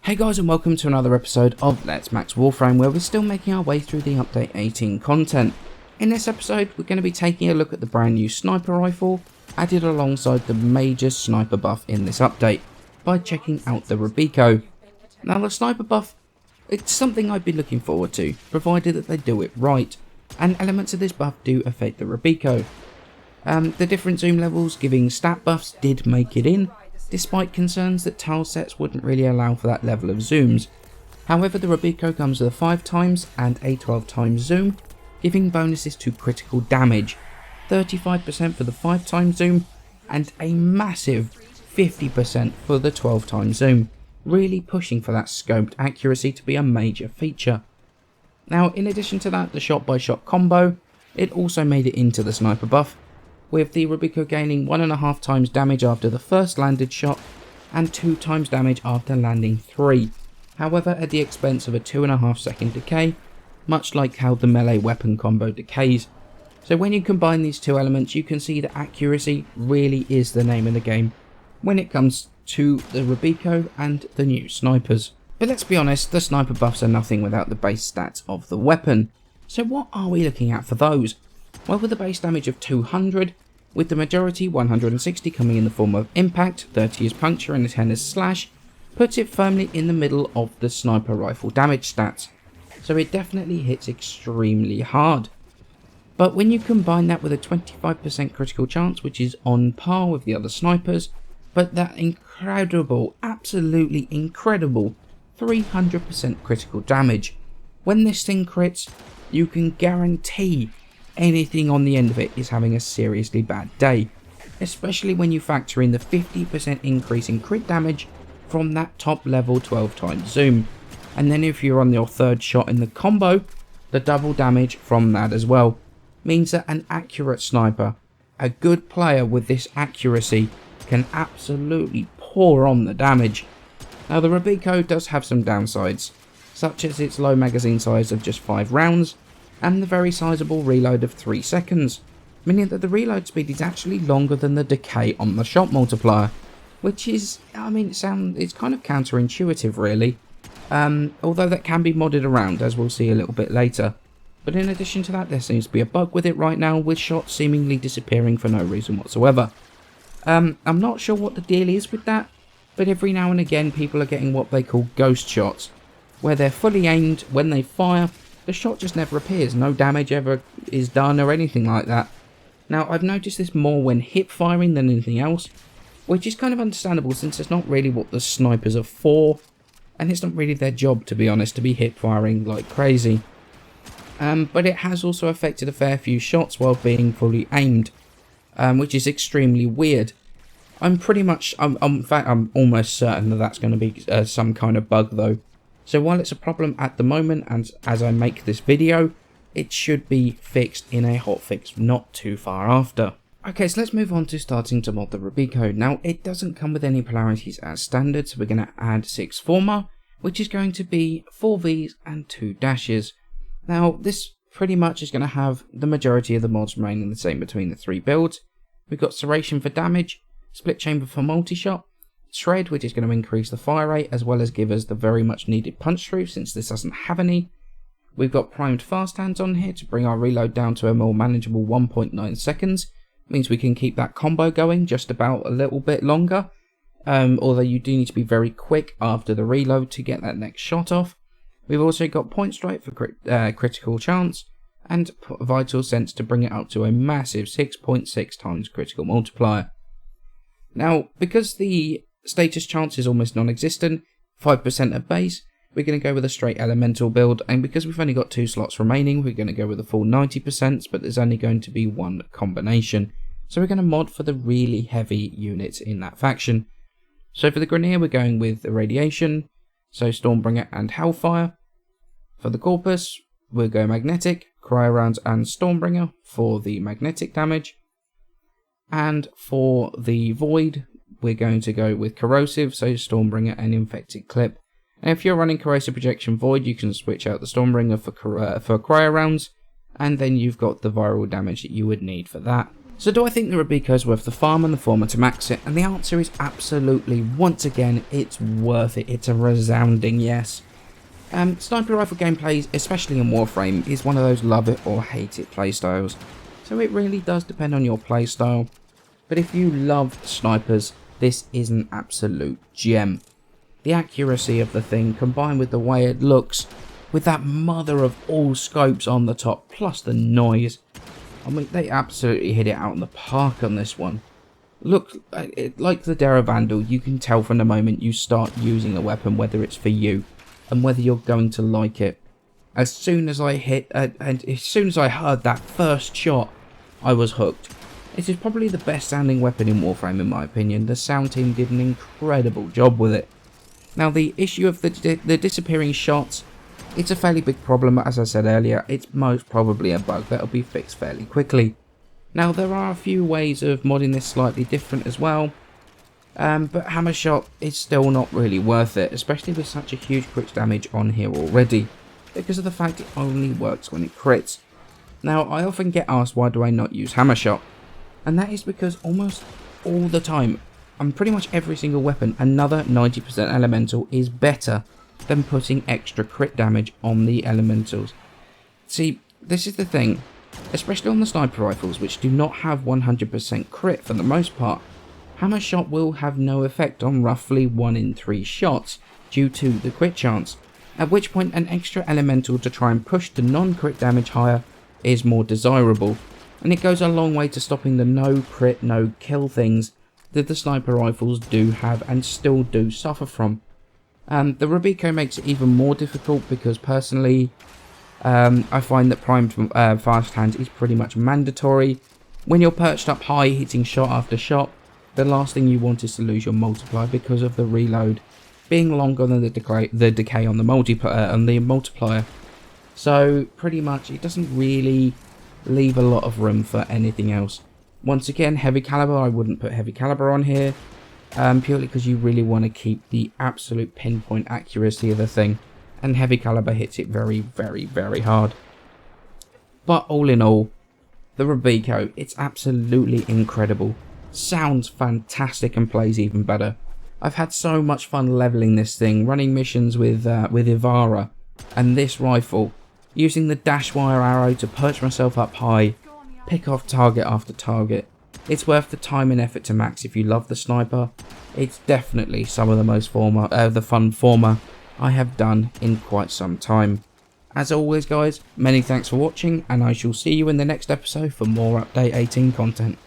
Hey guys, and welcome to another episode of Let's Max Warframe, where we're still making our way through the Update 18 content. In this episode, we're going to be taking a look at the brand new sniper rifle, added alongside the major sniper buff in this update, by checking out the Rubico. Now the sniper buff, it's something I've been looking forward to, provided that they do it right, and elements of this buff do affect the Rubico. The different zoom levels giving stat buffs did make it in, despite concerns that tile sets wouldn't really allow for that level of zooms. However, the Rubico comes with a 5x and a 12x zoom, giving bonuses to critical damage, 35% for the 5x zoom, and a massive 50% for the 12x zoom, really pushing for that scoped accuracy to be a major feature. Now, in addition to that, the shot-by-shot combo, it also made it into the sniper buff, with the Rubico gaining 1.5x damage after the first landed shot, and 2x damage after landing 3, however at the expense of a 2.5 second decay, much like how the melee weapon combo decays. So when you combine these two elements, you can see that accuracy really is the name of the game when it comes to the Rubico and the new snipers. But let's be honest, the sniper buffs are nothing without the base stats of the weapon. So what are we looking at for those? Well, with a base damage of 200, with the majority 160 coming in the form of impact, 30 is puncture and 10 is slash, puts it firmly in the middle of the sniper rifle damage stats. So it definitely hits extremely hard. But when you combine that with a 25% critical chance, which is on par with the other snipers, but that incredible, absolutely incredible 300% critical damage, when this thing crits, you can guarantee anything on the end of it is having a seriously bad day, especially when you factor in the 50% increase in crit damage from that top level 12x zoom, and then if you're on your third shot in the combo, the double damage from that as well, means that an accurate sniper, a good player with this accuracy, can absolutely pour on the damage. Now the Rubico does have some downsides, such as its low magazine size of just 5 rounds, and the very sizable reload of 3 seconds, meaning that the reload speed is actually longer than the decay on the shot multiplier, which is, it's kind of counterintuitive really, although that can be modded around, as we'll see a little bit later. But in addition to that, there seems to be a bug with it right now, with shots seemingly disappearing for no reason whatsoever. I'm not sure what the deal is with that, but every now and again people are getting what they call ghost shots, where they're fully aimed. When they fire, the shot just never appears, no damage ever is done or anything like that. Now, I've noticed this more when hip firing than anything else, which is kind of understandable since it's not really what the snipers are for, and it's not really their job, to be honest, to be hip firing like crazy. But it has also affected a fair few shots while being fully aimed, which is extremely weird. In fact, I'm almost certain that that's going to be some kind of bug though. So while it's a problem at the moment, and as I make this video, it should be fixed in a hotfix not too far after. Okay, so let's move on to starting to mod the Rubico. Now, it doesn't come with any polarities as standard, so we're going to add 6 forma, which is going to be 4 Vs and 2 dashes. Now, this pretty much is going to have the majority of the mods remaining the same between the 3 builds. We've got serration for damage, split chamber for multi-shot, shred, which is going to increase the fire rate as well as give us the very much needed punch through since this doesn't have any. We've got primed fast hands on here to bring our reload down to a more manageable 1.9 seconds. Means we can keep that combo going just about a little bit longer, although you do need to be very quick after the reload to get that next shot off. We've also got point strike for critical chance, and vital sense to bring it up to a massive 6.6 times critical multiplier. Now, because the status chance is almost non-existent, 5% at base, we're going to go with a straight elemental build, and because we've only got 2 slots remaining, we're going to go with a full 90%, but there's only going to be one combination. So we're going to mod for the really heavy units in that faction. So for the Grineer, we're going with Irradiation, so Stormbringer and Hellfire. For the Corpus, we'll go Magnetic, Cryo Rounds and Stormbringer for the magnetic damage. And for the Void, we're going to go with Corrosive, so Stormbringer and Infected Clip. And if you're running Corrosive Projection Void, you can switch out the Stormbringer for Cryo Rounds, and then you've got the viral damage that you would need for that. So do I think the Rubico is worth the farm and the former to max it? And the answer is absolutely. Once again, it's worth it. It's a resounding yes. Sniper rifle gameplays, especially in Warframe, is one of those love it or hate it playstyles. So it really does depend on your playstyle. But if you love snipers, this is an absolute gem. The accuracy of the thing, combined with the way it looks, with that mother of all scopes on the top, plus the noise. I mean, they absolutely hit it out in the park on this one. Look, like the Dera Vandal, you can tell from the moment you start using the weapon whether it's for you, and whether you're going to like it. As soon as I hit, and as soon as I heard that first shot, I was hooked. It is probably the best sounding weapon in Warframe in my opinion. The sound team did an incredible job with it. Now the issue of the disappearing shots, it's a fairly big problem. As I said earlier, it's most probably a bug that'll be fixed fairly quickly. Now there are a few ways of modding this slightly different as well. But hammer shot is still not really worth it, especially with such a huge crit damage on here already, because of the fact it only works when it crits. Now I often get asked why do I not use hammer shot, and that is because almost all the time, on pretty much every single weapon, another 90% elemental is better than putting extra crit damage on the elementals. See, this is the thing, especially on the sniper rifles which do not have 100% crit for the most part. Hammer shot will have no effect on roughly 1 in 3 shots due to the crit chance, at which point an extra elemental to try and push the non-crit damage higher is more desirable, and it goes a long way to stopping the no crit, no kill things that the sniper rifles do have and still do suffer from. The Rubico makes it even more difficult because personally I find that primed fast hands is pretty much mandatory. When you're perched up high hitting shot after shot, the last thing you want is to lose your multiplier because of the reload being longer than the decay on the multiplier. So pretty much it doesn't really leave a lot of room for anything else. Once again, heavy caliber, I wouldn't put heavy caliber on here, purely because you really want to keep the absolute pinpoint accuracy of the thing, and heavy caliber hits it very, very, very hard. But all in all, the Rubico, it's absolutely incredible. Sounds fantastic and plays even better. I've had so much fun leveling this thing, running missions with Ivara and this rifle, using the dash wire arrow to perch myself up high, pick off target after target. It's worth the time and effort to max if you love the sniper. It's definitely some of the most fun former I have done in quite some time. As always guys, many thanks for watching, and I shall see you in the next episode for more Update 18 content.